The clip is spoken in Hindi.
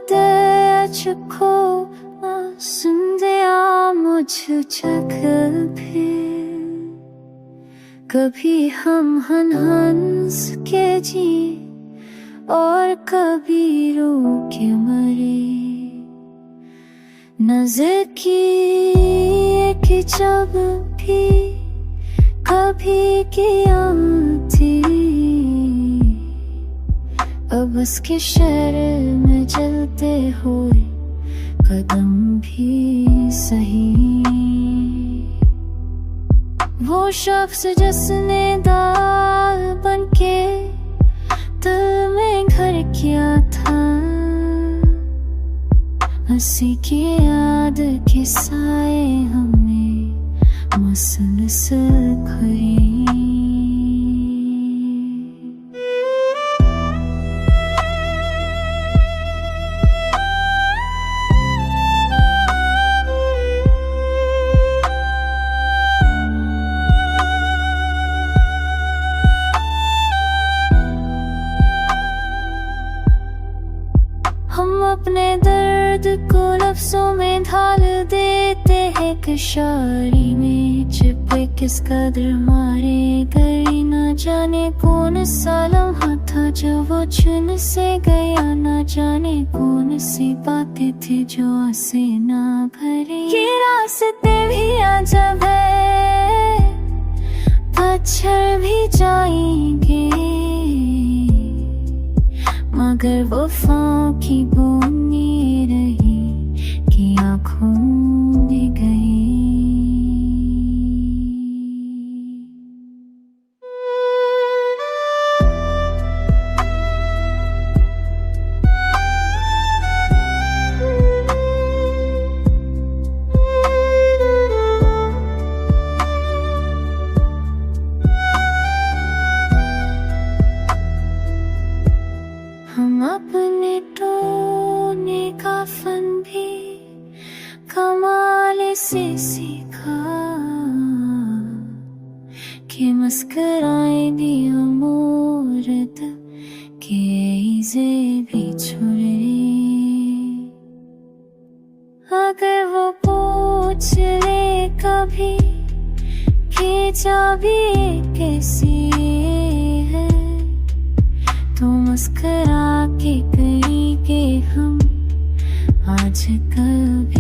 तेजको संध्या मुझ जग भी कभी हम हंस के जी और कभी रो के मरे। नजर की कि जब भी कभी किया थी अब उसके शहर में चलते हुए कदम भी सही। वो शख्स जिसने दाल बनके दिल में घर किया था, हंसी की याद के साए हमें मुसलसल खरी। हम अपने दर्द को लफ्जों में ढाल देते हैं कि शायरी में छिपे किस कदर मारे गए। न जाने कौन सा लम्हा था जो वो चुन से गया, न जाने कौन सी बातें थी जो आसे ना भरे। ये रास्ते भी अजब है, पत्थर भी जाएंगे मगर वफा की बूंदी रही कि आँखों में गई। हम अपने टोने का फन भी कमाल से सीखा कि मुस्कुराए दिया मोरत के इज़े भी छुड़े। अगर वो पूछ ले कभी कि चाबी कैसी है, तो मुस्कुरा के कहेंगे हम आज कल भी।